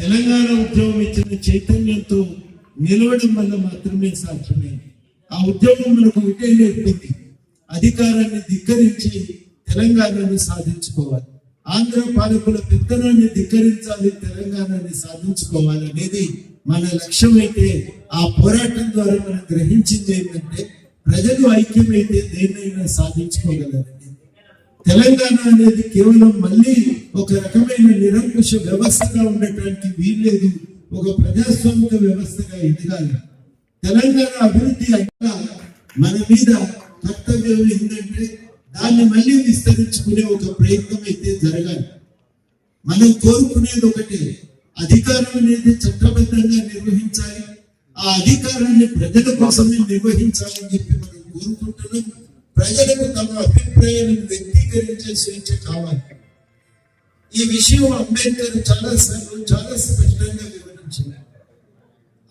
తెలంగాణ ఉద్యమం ఇచ్చిన చైతన్యంతో నిలవడం వల్ల మాత్రమే సాధ్యమైంది. ఆ ఉద్యమం మనకు ఒకటే నేర్పింది, అధికారాన్ని ధిక్కరించి తెలంగాణను సాధించుకోవాలి. ఆంధ్ర పాలకుల పెత్తనాన్ని ధిక్కరించాలి, తెలంగాణని సాధించుకోవాలి అనేది మన లక్ష్యం అయితే, ఆ పోరాటం ద్వారా మనం గ్రహించింది ఏంటంటే ప్రజలు ఐక్యమైతే దేన్నైనా సాధించుకోగలరండి. తెలంగాణ అనేది కేవలం మళ్ళీ ఒక రకమైన నిరంకుశ వ్యవస్థగా ఉండటానికి వీల్లేదు, ఒక ప్రజాస్వామిక వ్యవస్థగా ఎదగాలి. తెలంగాణ అభివృద్ధి అయినా మన మీద కర్తవ్యం ఏంటంటే దాన్ని మళ్ళీ విస్తరించుకునే ఒక ప్రయత్నం అయితే జరగాలి. మనం కోరుకునేది ఒకటి, అధికారం అనేది చట్టబద్ధంగా నిర్వహించాలి, ఆ అధికారాన్ని ప్రజల కోసమే నిర్వహించాలని చెప్పి మనం కోరుకుంటున్నాం. ప్రజలకు తమ అభిప్రాయాలను వ్యక్తీకరించే స్వేచ్ఛ కావాలి. ఈ విషయం అంబేద్కర్ చాలా స్పష్టంగా వివరించారు.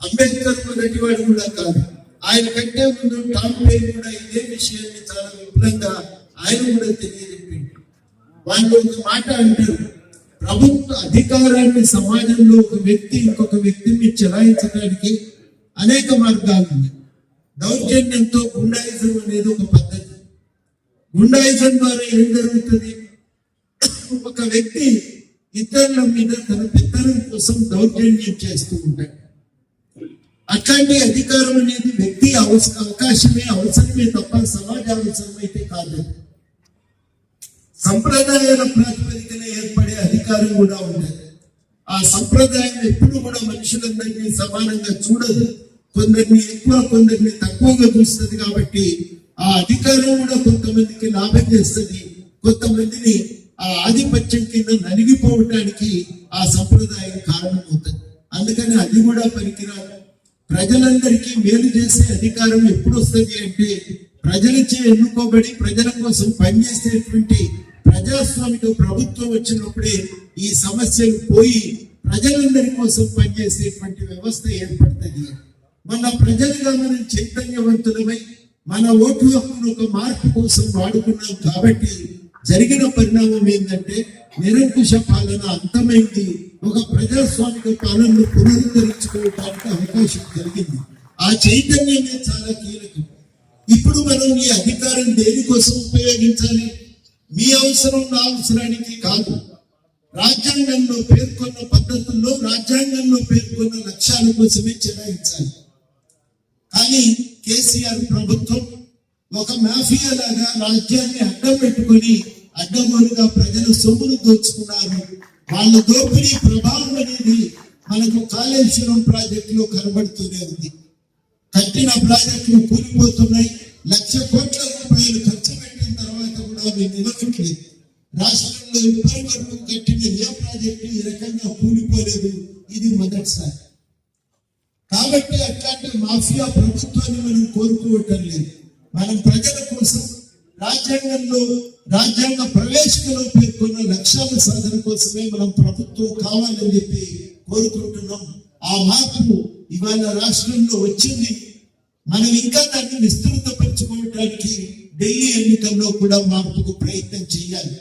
అంబేద్కర్ మొదటి వాడు కూడా కాదు, ఆయన కంటే ముందు టామ్ పేన్ కూడా ఇదే విషయాన్ని చాలా విపులంగా ఆయన కూడా తెలియజెప్పింది. వాళ్ళు ఒక మాట అంటారు, ప్రభుత్వ అధికారాన్ని సమాజంలో ఒక వ్యక్తి ఇంకొక వ్యక్తిని చెలాయించడానికి అనేక మార్గాలు ఉన్నాయి. దౌర్జన్యంతో గుండాయిజం అనేది ఒక పద్ధతి. గుండాయిజం ద్వారా ఏం జరుగుతుంది, ఒక వ్యక్తి ఇతరుల మీద తన పెత్తనం కోసం దౌర్జన్యం చేస్తూ ఉంటాడు. అట్లాంటి అధికారం అనేది వ్యక్తి అవకాశమే, అవసరమే తప్ప సమాజ అవసరమైతే కాదు. సంప్రదాయాల ప్రాతిపదికన ఏర్పడే అధికారం కూడా ఉండదు. ఆ సంప్రదాయం ఎప్పుడు కూడా మనుషులందరినీ సమానంగా చూడదు, కొందరిని ఎక్కువ కొందరిని తక్కువగా చూస్తుంది. కాబట్టి ఆ అధికారం కూడా కొంతమందికి లాభం చేస్తుంది, కొంతమందిని ఆ ఆధిపత్యం కింద నలిగిపోవటానికి ఆ సంప్రదాయం కారణమవుతుంది. అందుకని అది కూడా పనికిరాదు. ప్రజలందరికీ మేలు చేసే అధికారం ఎప్పుడు వస్తుంది అంటే ప్రజలచే ఎన్నుకోబడి ప్రజల కోసం పనిచేసేటువంటి ప్రజాస్వామిక ప్రభుత్వం వచ్చినప్పుడే ఈ సమస్యలు పోయి ప్రజలందరి కోసం పనిచేసేటువంటి వ్యవస్థ ఏర్పడుతుంది. మన ప్రజలుగా మనం చైతన్యవంతులమై మన ఓటు హక్కును ఒక మార్పు కోసం వాడుకున్నాం. కాబట్టి జరిగిన పరిణామం ఏంటంటే నిరంకుశ పాలన అంతమైంది, ఒక ప్రజాస్వామిక పాలనను పునరుద్ధరించుకోవడానికి అవకాశం కలిగింది. ఆ చైతన్యమే చాలా కీలకం. ఇప్పుడు మనం ఈ అధికారం దేనికోసం ఉపయోగించాలి? మీ అవసరం నా అవసరానికి కాదు. రాజ్యాంగంలో పేర్కొన్న పద్ధతుల్లో, రాజ్యాంగంలో పేర్కొన్న లక్ష్యాల కోసమే చెలాయించాలి. కానీ కేసీఆర్ ప్రభుత్వం ఒక మాఫియా లాగా రాజ్యాన్ని అడ్డం పెట్టుకొని అడ్డగోలుగా ప్రజల సొమ్మును దోచుకున్నారు. వాళ్ళ దోపిడీ ప్రభావం అనేది మనకు కాళేశ్వరం ప్రాజెక్టులో కనబడుతూనే ఉంది. కట్టిన ప్రాజెక్టులు కూలిపోతున్నాయి. 1,00,000 కోట్ల రూపాయలు ఖర్చు పెట్టిన తర్వాత కూడా అవి నిలవట్లేదు. రాష్ట్రంలో ఇప్పటి వరకు కట్టిన ఏ ప్రాజెక్టు ఈ రకంగా కూలిపోలేదు. ఇది మొదటిసారి. కాబట్టి అట్లాంటి మాఫియా ప్రభుత్వాన్ని మనం కోరుకోవటం లేదు. మనం ప్రజల కోసం రాజ్యాంగ ప్రవేశికలో పేర్కొన్న లక్ష్యాల సాధన కోసమే మనం ప్రభుత్వం కావాలని చెప్పి కోరుకుంటున్నాం. ఆ మార్పు ఇవాళ రాష్ట్రంలో వచ్చింది. మనం ఇంకా దాన్ని విస్తృతపరచుకోవడానికి ఢిల్లీ ఎన్నికల్లో కూడా మార్పుకు ప్రయత్నం చేయాలి.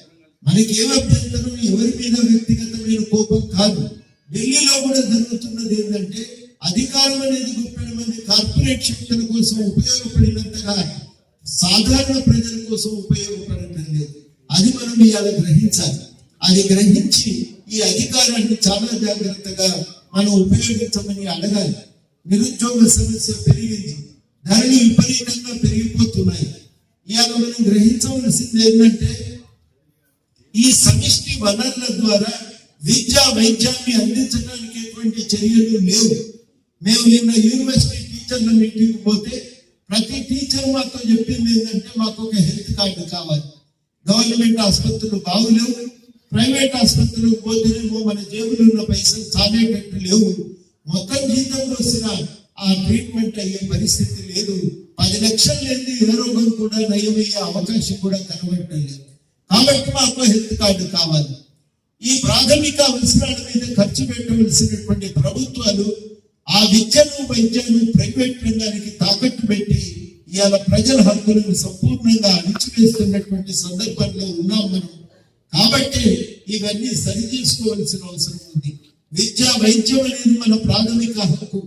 మనకి ఏ అభ్యంతరం, ఎవరి మీద వ్యక్తిగతమైన కోపం కాదు. ఢిల్లీలో కూడా జరుగుతున్నది ఏంటంటే అధికారం అనేది గుప్పెడు మంది కార్పొరేట్ శక్తుల కోసం ఉపయోగపడినంతగా సాధారణ ప్రజల కోసం ఉపయోగపడటం లేదు. అది మనం ఇవాళ గ్రహించాలి. అది గ్రహించి ఈ అధికారాన్ని చాలా జాగ్రత్తగా మనం ఉపయోగించమని అడగాలి. నిరుద్యోగ సమస్య పెరిగింది, ధరలు విపరీతంగా పెరిగిపోతున్నాయి. ఇవాళ మనం గ్రహించవలసింది ఏంటంటే ఈ సమిష్టి వనరుల ద్వారా విద్యా వైద్యాన్ని అందించడానికి ఎటువంటి చర్యలు లేవు. మేము నిన్న యూనివర్సిటీ టీచర్ల మీటింగ్ పోతే ప్రతి టీచర్ మాతో చెప్పింది ఏంటంటే మాకు ఒక హెల్త్ కార్డు కావాలి. గవర్నమెంట్ ఆసుపత్రులు బాగులేవు, ప్రైవేట్ ఆసుపత్రులకు పోతేనేమో మన జేబులో ఉన్న పైసలు చాలేటట్టు లేవు. మొత్తం జీతం వచ్చిన ఆ ట్రీట్మెంట్ అయ్యే పరిస్థితి లేదు. 10 లక్షలు లేని ఏ రోగం కూడా నయమయ్యే అవకాశం కూడా కనబడలేదు. కాబట్టి మాకు హెల్త్ కార్డు కావాలి. ఈ ప్రాథమిక అవసరాల మీద ఖర్చు పెట్టవలసినటువంటి ప్రభుత్వాలు ఆ విద్యను వైద్యాన్ని ప్రైవేట్ రంగానికి తాకట్టు పెట్టి ఇవాళ ప్రజల హక్కులను సంపూర్ణంగా అణిచివేస్తున్నటువంటి సందర్భంలో ఉన్నాం మనం. కాబట్టి ఇవన్నీ సరి చేసుకోవాల్సిన అవసరం ఉంది. విద్య వైద్యం అనేది మన ప్రాథమిక హక్కు.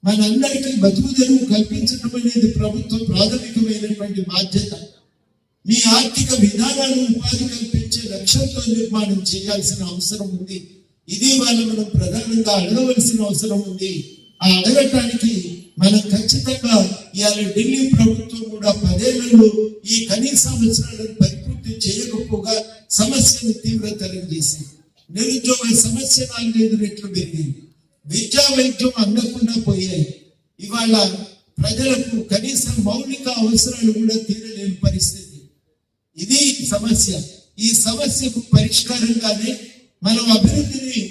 మనందరికీ బతుకు తెరువు కల్పించడం అనేది ప్రభుత్వం ప్రాథమికమైనటువంటి బాధ్యత. మీ ఆర్థిక విధానాలు ఉపాధి కల్పించే లక్ష్యంతో నిర్మాణం చేయాల్సిన అవసరం ఉంది. ఇది మనం ప్రధానంగా అడగవలసిన అవసరం ఉంది. ఆ అడగటానికి మనం ఖచ్చితంగా ఇవాళ ఢిల్లీ ప్రభుత్వం కూడా 10 ఏళ్లలో ఈ కనీస అవసరాలను పరిపూర్తి చేయకపోగా సమస్యను తీవ్రతరం చేసింది. నిరుద్యోగ సమస్య 4-5 రెట్లు పెరిగింది. విద్యా వైద్యం అందకుండా పోయాయి. ఇవాళ ప్రజలకు కనీస మౌలిక అవసరాలు కూడా తీరలేని పరిస్థితి. ఇది సమస్య. ఈ సమస్యకు పరిష్కారంగానే మనం అభివృద్ధిని,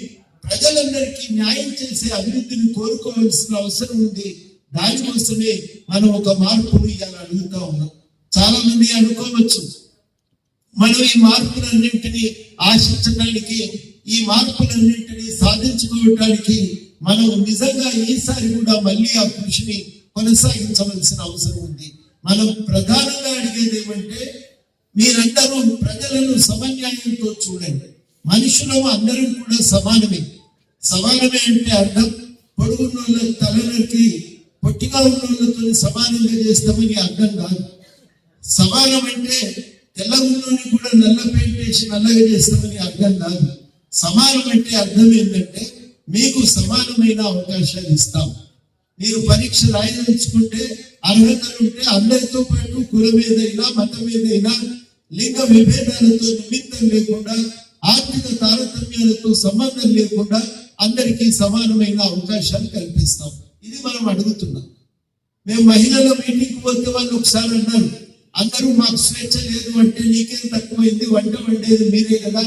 ప్రజలందరికీ న్యాయం చేసే అభివృద్ధిని కోరుకోవాల్సిన అవసరం ఉంది. దానికోసమే మనం ఒక మార్పును ఇవాళ అడుగుతా ఉన్నాం. చాలా మంది అనుకోవచ్చు, మనం ఈ మార్పులన్నింటినీ ఆశించడానికి, ఈ మార్పులన్నింటినీ సాధించుకోవటానికి మనం నిజంగా ఈసారి కూడా మళ్ళీ ఆ కృషిని కొనసాగించవలసిన అవసరం ఉంది. మనం ప్రధానంగా అడిగేది ఏమంటే, మీరందరూ ప్రజలను సమన్యాయంతో చూడండి. మనుషులు అందరూ కూడా సమానమే. సమానమే అంటే అర్థం పొడుగున్న వాళ్ళ తలనరికి పొట్టిగా ఉన్న వాళ్ళతో సమానంగా చేస్తామని అర్థం కాదు. సమానం అంటే తెల్లగున్నోని కూడా నల్ల పెయింట్ వేసి నల్లగా చేస్తామని అర్థం కాదు. సమానం అంటే అర్థం ఏంటంటే, మీకు సమానమైన అవకాశాలు ఇస్తాం. మీరు పరీక్ష రాయించుకుంటే అర్హతలు ఉంటే అందరితో పాటు కులం ఏదైనా, మతం ఏదైనా, లింగ విభేదాలతో నిమిత్తం లేకుండా, ఆర్థిక తారతమ్యాలతో సంబంధం లేకుండా అందరికీ సమానమైన అవకాశాలు కల్పిస్తాం. ఇది మనం అడుగుతున్నాం. మేము మహిళల మీటింగ్ పోతే వాళ్ళు ఒకసారి అన్నారు, అందరూ మాకు స్వేచ్ఛ లేదు అంటే నీకేం తక్కువైంది, వంట వండేది మీరే కదా,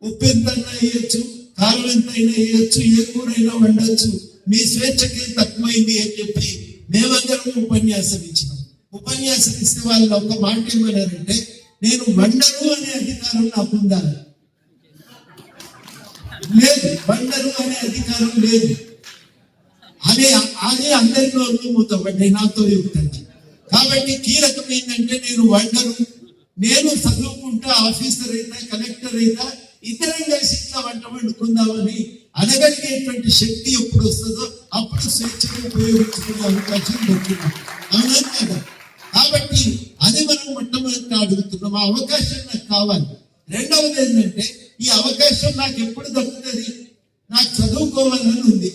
ఉప్పు ఎంతైనా వేయచ్చు, కారం ఎంతైనా వేయచ్చు, ఏ కూరైనా వండొచ్చు, మీ స్వేచ్ఛకి తక్కువైంది అని చెప్పి మేమందరం ఉపన్యాసం ఇచ్చినాం. ఉపన్యాసం ఇస్తే వాళ్ళు ఒక మాట ఏమన్నారంటే, నేను వండను అనే అధికారం నాకుందా? లేదు, వండను అనే అధికారం లేదు అదే అందరిలో మూతపడ్డాయి నాతో యుక్తంగా. కాబట్టి కీలకం ఏంటంటే, నేను వండను, నేను చదువుకుంటా, ఆఫీసర్ అయినా, కలెక్టర్ అయినా, ఇతరం కలిసి ఇట్లా వంట వండుకుందామని అనగలిగేటువంటి శక్తి ఎప్పుడు వస్తుందో అప్పుడు స్వేచ్ఛగా ఉపయోగించుకునే అవకాశం దొరికింది. అవునా కదా? కాబట్టి అది మనం మొట్టమొదటి అడుగుతున్నాం. ఆ అవకాశం నాకు కావాలి. రెండవది ఏంటంటే, ఈ అవకాశం నాకు ఎప్పుడు దక్కుతుంది? నాకు చదువుకోవాలని ఉంది.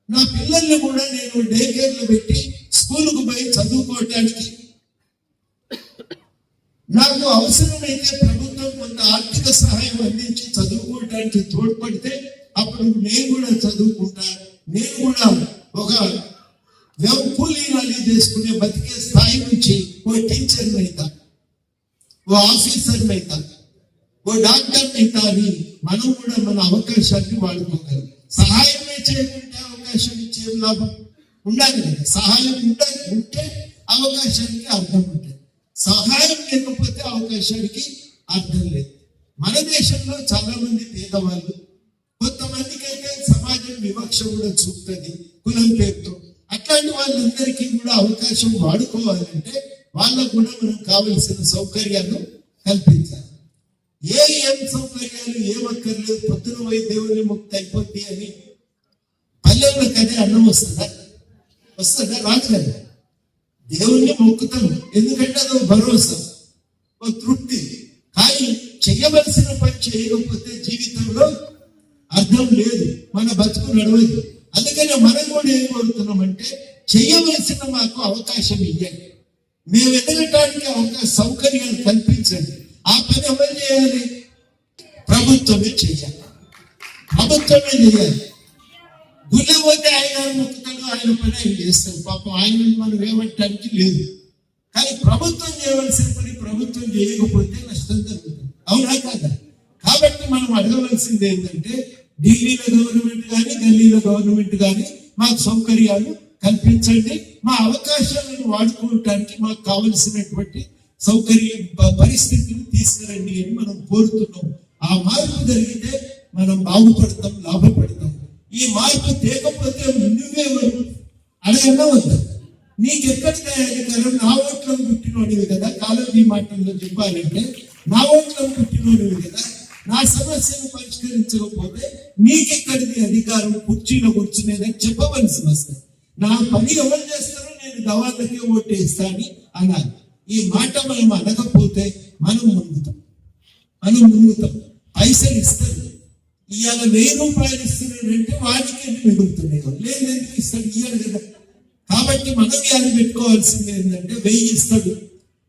నా పిల్లల్ని కూడా నేను డే కేర్లో పెట్టి స్కూల్కు పోయి చదువుకోవటానికి నాకు అవసరమైతే ప్రభుత్వం కొంత ఆర్థిక సహాయం అందించి చదువుకోవటానికి తోడ్పడితే అప్పుడు నేను కూడా చదువుకుంటా. నేను కూడా ఒక కూలీనాలి చేసుకునే బతికే స్థాయి నుంచి ఓ టీచర్ని అవుతా, ఓ ఆఫీసర్ని అవుతా, ఓ డాక్టర్ని అవుతా అని మనం కూడా మన అవకాశాన్ని వాడుకోగలం. సహాయమే చేయకుంటే అవకాశం ఇచ్చే లాభం ఉండాలి కదా. సహాయం ఉంటే అవకాశానికి అర్థం ఉంటుంది. సహాయం లేకపోతే అవకాశానికి అర్థం లేదు. మన దేశంలో చాలా మంది పేదవాళ్ళు, కొంతమందికి అయితే సమాజం వివక్ష కూడా చూపుతుంది కులం పేరుతో. అట్లాంటి వాళ్ళందరికీ కూడా అవకాశం వాడుకోవాలంటే వాళ్ళకు కూడా మనం కావలసిన సౌకర్యాలు కల్పించాలి. ఏం సౌకర్యాలు ఏమక్కర్లేదు, పొద్దున పోయి దేవుని ముక్తి అయిపోద్ది అని పల్లెలకు అదే అన్నం వస్తుందా? రాదు కదా. దేవుణ్ణి మొక్కుతాం ఎందుకంటే అదో భరోసా, ఓ తృప్తి. కానీ చెయ్యవలసిన పని చేయకపోతే జీవితంలో అర్థం లేదు, మన బతుకు నడవదు. అందుకని మనం కూడా ఏం కోరుతున్నామంటే, చెయ్యవలసిన మాకు అవకాశం ఇవ్వండి, మేము ఎదగటానికి సౌకర్యాలు కల్పించండి. ఆ పని ఎవరు చేయాలి? ప్రభుత్వమే చేయాలి. ప్రభుత్వమే చేయాలి. గుళ్ళ పోతే ఆయన మొక్కుతాడు, ఆయన పని ఆయన చేస్తాడు. పాపం ఆయన మనం ఏమంటానికి లేదు. కానీ ప్రభుత్వం చేయవలసిన పని ప్రభుత్వం చేయకపోతే నష్టం జరుగుతుంది. అవునా కాదా? కాబట్టి మనం అడగవలసింది ఏంటంటే, ఢిల్లీలో గవర్నమెంట్ కానీ, గల్లీలో గవర్నమెంట్ కానీ మాకు సౌకర్యాలు కల్పించండి, మా అవకాశాలను వాడుకోవటానికి మాకు కావలసినటువంటి సౌకర్య పరిస్థితులు తీసుకురండి అని మనం కోరుతున్నాం. ఆ మార్పు జరిగితే మనం బాగుపడతాం, లాభపడతాం. ఈ మార్పు తేకపోతే నువ్వేవారు అడగన్నా వద్దా? నీకెక్కడ అధికారం? నా ఓట్లను పుట్టినోడివి కదా. కాలేజీ మాటల్లో చెప్పాలంటే నా ఓట్లను పుట్టినోడివి కదా. నా సమస్యను పరిష్కరించకపోతే నీకెక్కడిది అధికారం కుర్చీలో కూర్చునేదని చెప్పవలసి వస్తుంది. నా పని ఎవరు చేస్తారో నేను గవాళ్ళకే ఓటేస్తాను అనాలి. ఈ మాట మనం అనకపోతే మనం మునుగుతాం. పైసలు ఇస్తారు. ఇవాళ 1000 రూపాయలు ఇస్తున్నాడంటే వాడికి మిగులుతున్నాయి. లేదు ఎందుకు ఇస్తాడు? ఇయ్యాలి కదా. కాబట్టి మనం ఇవాళ పెట్టుకోవాల్సింది ఏంటంటే 1000 ఇస్తాడు,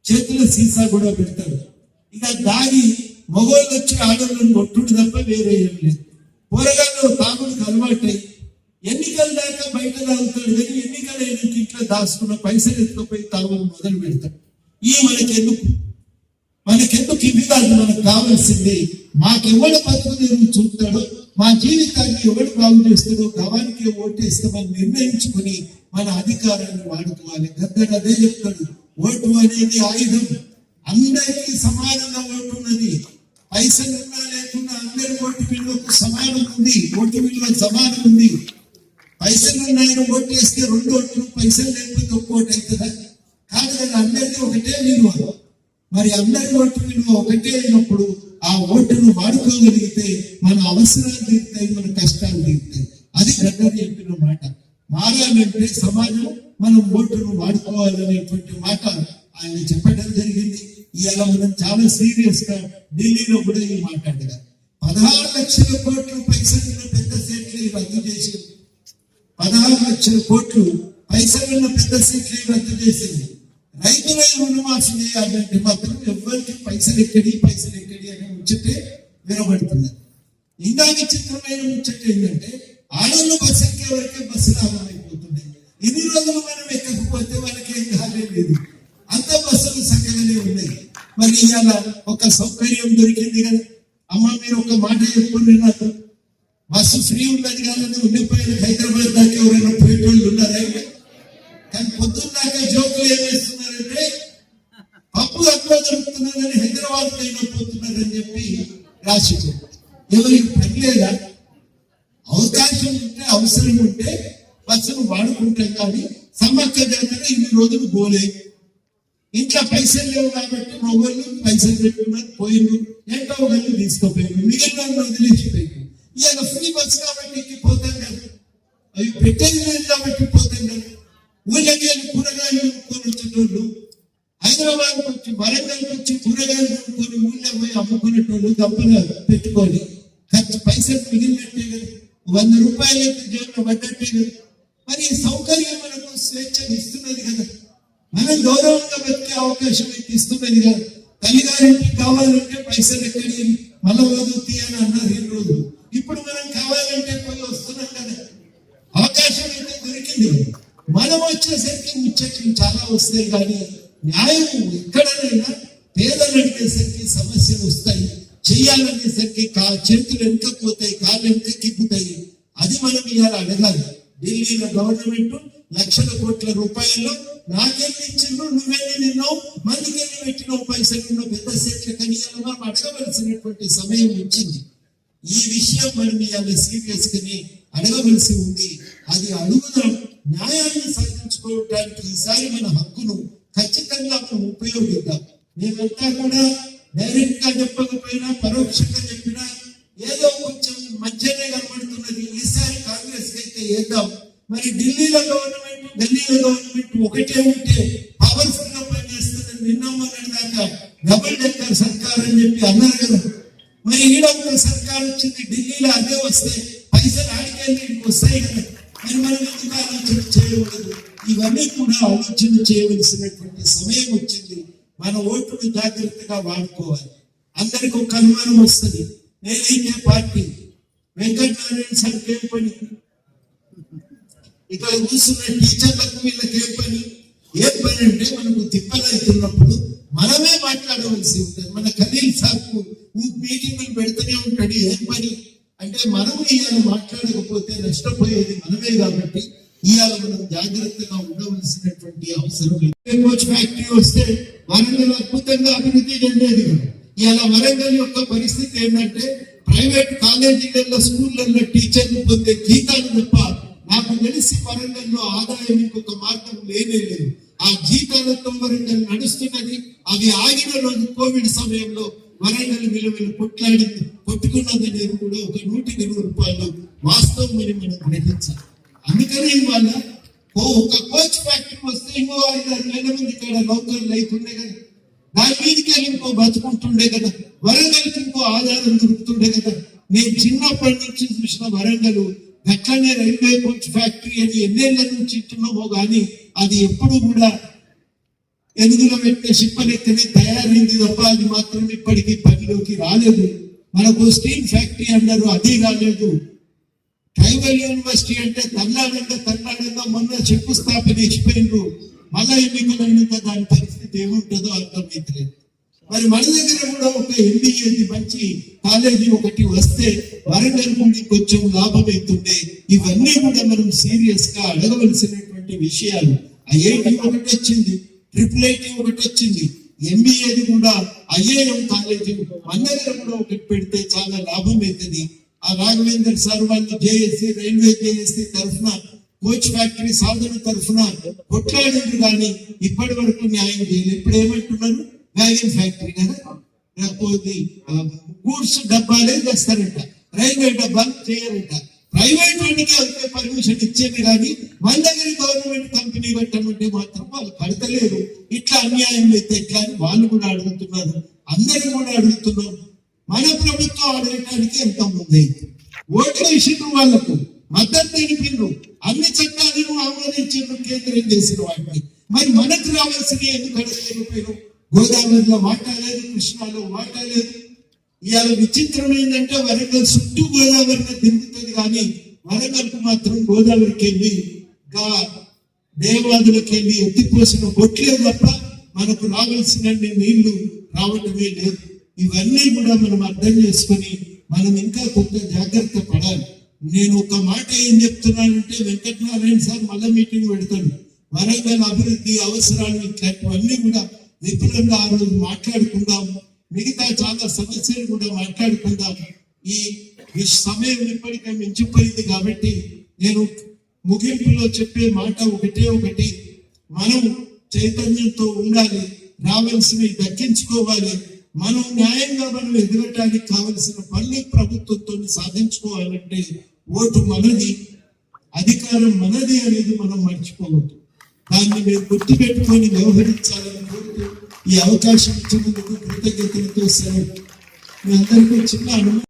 చేతుల సీసా కూడా పెడతాడు. ఇక దాగి మగోళ్ళు వచ్చి ఆడవాళ్ళని కొట్టుడు తప్ప వేరే ఏం లేదు. కూరగాయలు తాగుడికి అలవాటై ఎన్నికల దాకా బయట తాగుతాడు, కానీ ఎన్నికలు అయినందుకు ఇంట్లో దాచుకున్న పైసలు ఎత్తుకుపోయి తాగుడు మొదలు పెడతాడు. మనకెందుకు ఇవి కాదు. మనకు కావాల్సింది మాకెవడు బతుకు తెరువు చూపుతాడో, మా జీవితాన్ని ఎవడు బాగు చేస్తాడో గవానికి ఓటేస్తామని నిర్ణయించుకుని మన అధికారాన్ని వాడుకోవాలి. గద్దర్ అదే చెప్తాడు, ఓటు అనేది ఆయుధం. అందరికీ సమానంగా ఓటు ఉన్నది. పైసలు ఉన్నా లేకున్నా అందరి ఓటు విలువకు సమానం ఉంది. ఓటు విలువ సమానం ఉంది. పైసలు ఉన్నాయని ఓటు వేస్తే 2 ఓట్లు, పైసలు లేకపోతే 1 ఓటు అవుతుందా? కాదు కదా. అందరికీ ఒకటే విలువ. మరి అందరి ఓటు విలువ ఒకటే అయినప్పుడు ఆ ఓటును వాడుకోగలిగితే మన అవసరాలు తీరుతాయి, మన కష్టాలు తీరుతాయి. అది గద్దర్ చెప్పిన మాట. మారాలంటే సమాజం మనం ఓటును వాడుకోవాలనేటువంటి మాట ఆయన చెప్పడం జరిగింది. ఇవాళ మనం చాలా సీరియస్ గా ఢిల్లీలో కూడా ఈ మాట్లాడగా 16 లక్షల కోట్లు పైసలున్న పెద్ద సీట్లు రద్దు చేసింది. 16 లక్షల కోట్లు పైసలున్న పెద్ద సీట్లు రద్దు చేసింది. రైతుల రుణమాఫీ చేయాలంటే మాత్రం ఎవరికి పైసలు ఎక్కడి అనే ముచ్చటే వినబడుతున్నది. ఇంకా విచిత్రమైన ముచ్చట ఏంటంటే ఆడోళ్ళు బస్సు ఎక్కే వరకే బస్సు లాభమైపోతున్నాయి. ఇన్ని రోజులు మనం ఎక్కకపోతే వాళ్ళకి ఏం కాలేదు. అంత బస్సులు చక్కగానే ఉన్నాయి. మరి ఇవాళ ఒక సౌకర్యం దొరికింది కదా. అమ్మ మీరు ఒక మాట చెప్పుకుని నాకు బస్సు ఫ్రీ ఉన్నది కాదని ఉండిపోయిన హైదరాబాద్ దాకా ఎవరైనా పోయేటోళ్ళు ఉన్నారా? కానీ పొద్దున్నాక జోకులు ఏం వేస్తున్నారంటే పప్పు తక్కువ దొరుకుతున్నారని హైదరాబాద్ పైన పోతున్నారని చెప్పి రాసి ఎవరికి పనిలేదా? అవకాశం ఉంటే అవసరం ఉంటే బస్సును వాడుకుంటాం. కానీ సమ్మక్క జాతర ఇన్ని రోజులు పోలే. ఇంట్లో పైసలు లేవు కాబట్టి మొగోళ్ళు పైసలు పెట్టుకున్నారు, పోయిండు. ఎంతో ఒకళ్ళు తీసుకుపోయారు, మిగిలిన వదిలేసిపోయారు. ఇవాళ ఫ్రీ బస్సు కాబట్టి పోతాం కదా. అవి పెట్టేది లేదు కాబట్టి పోతాం కదా. ఊళ్ళకి కూరగాయలు కొనుక్కొని వచ్చేటోళ్ళు, హైదరాబాద్ వచ్చి వరంగల్కి వచ్చి కూరగాయలు కొనుక్కొని ఊళ్ళో పోయి అమ్ముకునేటోళ్ళు దప్పలు పెట్టుకొని ఖర్చు పైసలు మిగిలినట్టే కదా. 100 రూపాయలు జేబులో పడ్డట్టే కదా. మరి ఈ సౌకర్యం మనకు స్వేచ్ఛను ఇస్తున్నది కదా. మనం గౌరవంగా బతికే అవకాశం అయితే ఇస్తున్నది కదా. తల్లిగారింటికి కావాలంటే పైసలు ఎక్కడి మళ్ళీ వదులుతీ అని అన్నారు ఈ రోజు. ఇప్పుడు మనం కావాలంటే పోయి వస్తున్నాం కదా. అవకాశం అయితే దొరికింది. మనం వచ్చేసరికి ముచ్చట్లు చాలా వస్తాయి. కానీ న్యాయం ఎక్కడనైనా పేదలు అడిగేసరికి సమస్యలు వస్తాయి. చెయ్యాలనేసరికి చేతులు వెనుకపోతాయి, కాళ్ళు వెనుకెక్కిపోతాయి. అది మనం ఇవాళ అడగాలి. ఢిల్లీలో గవర్నమెంట్ లక్షల కోట్ల రూపాయల్లో నాకెళ్ళి ఇచ్చిండ్రు, నువ్వెళ్ళి నిన్నావు, మందికి వెళ్ళి పెట్టినావు పైసలు పెద్ద సెట్ల కనీసం మనం అడగవలసినటువంటి సమయం వచ్చింది. ఈ విషయం మనం ఇవాళ సీరియస్ గానే అడగవలసి ఉంది. అది అడుగుదాం. న్యాయాన్ని సాధించుకోవడానికి ఈసారి మన హక్కును ఖచ్చితంగా మనం ఉపయోగిద్దాం. మేమంతా కూడా డైరెక్ట్ గా చెప్పకపోయినా పరోక్షంగా చెప్పినా ఏదో కొంచెం మధ్యనే కనబడుతున్నది. ఈసారి కాంగ్రెస్ కి అయితే వేద్దాం. మరి ఢిల్లీలో గవర్నమెంట్ ఒకటే ఉంటే పవర్ఫుల్ గా పనిచేస్తుందని నిన్నమ్మని దాకా డబుల్ డెక్కర్ సర్కార్ అని చెప్పి అన్నారు కదా. మరి ఈడ ఒక సర్కార్ వచ్చింది, ఢిల్లీలో అదే వస్తే పైసలు ఆడికెళ్ళి వస్తాయి కదా. మరి మనం ఎందుకు ఆలోచన చేయకూడదు? ఇవన్నీ కూడా ఆలోచన చేయవలసినటువంటి సమయం వచ్చింది. మన ఓటును జాగ్రత్తగా వాడుకోవాలి. అందరికి ఒక అనుమానం వస్తుంది, నేనైతే పార్టీ వెంకటనారాయణ సార్కి ఏం పని, ఇక్కడ కూర్చున్న టీచర్లకు వీళ్ళకి ఏం పని అంటే మనకు తిప్పలవుతున్నప్పుడు మనమే మాట్లాడవలసి ఉంటుంది. మన ఖలీల్ సార్కు మీటింగ్లు పెడుతూనే ఉంటాడు, ఏం పని అంటే మనము ఇవాళ మాట్లాడకపోతే నష్టపోయేది మనమే. కాబట్టి ఇవాళ మనం జాగ్రత్తగా ఉండవలసినటువంటి అవసరం. ఫ్యాక్టరీ వస్తే వరంగల్ అద్భుతంగా అభివృద్ధి చెందేది కదా. ఇవాళ వరంగల్ యొక్క పరిస్థితి ఏంటంటే ప్రైవేట్ కాలేజీలలో స్కూళ్ళల్లో టీచర్లు పొందే జీతాలు తప్ప నాకు తెలిసి వరంగల్లో ఆదాయం ఇంకొక మార్గం లేనే లేదు. ఆ జీతాలతో వరంగల్ నడుస్తున్నది. అవి ఆగిన రోజు కోవిడ్ సమయంలో వరంగల్ విలువలు కొట్టుకున్నదనేది కూడా ఒక 120 రూపాయలు వాస్తవం అని మనం గ్రహించాలి. అందుకని ఇవాళ ఒక కోచ్ ఫ్యాక్టరీ వస్తే ఇంకో 5-6 వేల మంది ఇక్కడ నౌకర్లు అవుతుండే కదా, దాని మీదకి వెళ్ళి ఇంకో బతుకుంటుండే కదా, వరంగల్కి ఇంకో ఆధారం దొరుకుతుండే కదా. నేను చిన్నప్పటి నుంచి చూసిన వరంగల్ గట్లనే రైల్వే కోచ్ ఫ్యాక్టరీ అని ఎన్నేళ్ల నుంచి ఇస్తున్నామో కానీ అది ఎప్పుడు కూడా ఎదుగుల పెట్టే సిప్పలెక్కనే తయారైంది తప్ప అది మాత్రం ఇప్పటికీ పనిలోకి రాలేదు. మనకు స్టీల్ ఫ్యాక్టరీ అన్నారు, అది కాలేదు. ట్రైబల్ యూనివర్సిటీ అంటే తల్లాడంగా మొన్న శంకుస్థాపన ఇచ్చిపోయిండ్రు, మళ్ళా ఎన్నికలైనంత దాని పరిస్థితి ఏముంటుందో అర్థమైతే. మరి మన దగ్గర కూడా ఒక MBA మంచి కాలేజీ ఒకటి వస్తే వరంగల్ నుండి కొంచెం లాభం అవుతుండే. ఇవన్నీ కూడా మనం సీరియస్ గా అడగవలసినటువంటి విషయాలు. IIT ఒకటి వచ్చింది, IIIT ఒకటి వచ్చింది, MBAది కూడా IIM కాలేజీ మన దగ్గర కూడా ఒకటి పెడితే చాలా లాభం అవుతుంది. ఆ రాఘవేందర్ సార్ వాళ్ళు JSC రైల్వే JSC తరఫున కోచ్ ఫ్యాక్టరీ సాధన తరఫున కొట్లాడింది కానీ ఇప్పటి వరకు న్యాయం చేయలేదు. ఇప్పుడు ఏమంటున్నారు, వ్యాగన్ ఫ్యాక్టరీ కదా, లేకపోతే గూడ్స్ డబ్బాలే చేస్తారంట, రైల్వే డబ్బాలు చేయరంట. ప్రైవేట్ వాడికి అంతే పర్మిషన్ ఇచ్చేది కానీ మన దగ్గర గవర్నమెంట్ కంపెనీ పెట్టమంటే మాత్రం వాళ్ళు కడతలేరు. ఇట్లా అన్యాయం అయితే ఎట్లా అని వాళ్ళు కూడా అడుగుతున్నారు, అందరూ కూడా అడుగుతున్నాం. మన ప్రభుత్వం అడగటానికి ఎంత ముందు ఓట్లు ఇచ్చిండ్రు, వాళ్లకు మద్దతు తెలిపిండ్రు, అన్ని చట్టాలను ఆమోదించిండ్రు కేంద్రం చేసిన వాటిని. మరి మనకు రావాల్సిన ఎందుకు అడగలేకపోయారు? గోదావరిలో వాటా లేదు, కృష్ణాలో వాటా లేదు. ఇవాళ విచిత్రం ఏంటంటే వరంగల్ చుట్టూ గోదావరిని తిరుగుతుంది కానీ వరంగల్కు మాత్రం గోదావరికి వెళ్ళి దేవాదులకు వెళ్ళి ఎత్తిపోసిన బొట్లే తప్ప మనకు రావాల్సిన నీళ్లు రావటమే లేదు. ఇవన్నీ కూడా మనం అర్థం చేసుకొని మనం ఇంకా కొంత జాగ్రత్త పడాలి. నేను ఒక మాట ఏం చెప్తున్నానంటే, వెంకటనారాయణ సార్ మళ్ళా మీటింగ్ పెడతాడు, వరంగల్ అభివృద్ధి అవసరాలు ఇట్లాంటివన్నీ కూడా విపులంగా ఆ రోజు మాట్లాడుకుందాం. మిగతా చాలా సమస్యలు కూడా మాట్లాడుకుందాం. ఈ సమయం ఇప్పటికే మించిపోయింది కాబట్టి నేను ముగింపులో చెప్పే మాట ఒకటి, మనం చైతన్యంతో ఉండాలి, రావాల్సినవి దక్కించుకోవాలి. మనం న్యాయంగా మనం ఎదగటానికి కావలసిన పనులు ప్రభుత్వంతో సాధించుకోవాలంటే ఓటు మనది, అధికారం మనది అనేది మనం మర్చిపోవద్దు. దాన్ని మేము గుర్తుపెట్టుకొని వ్యవహరించాలని కోరుతూ ఈ అవకాశం ఇచ్చినందుకు కృతజ్ఞతలతో సెలవు. మీ అందరికీ చిన్న అనుమతి.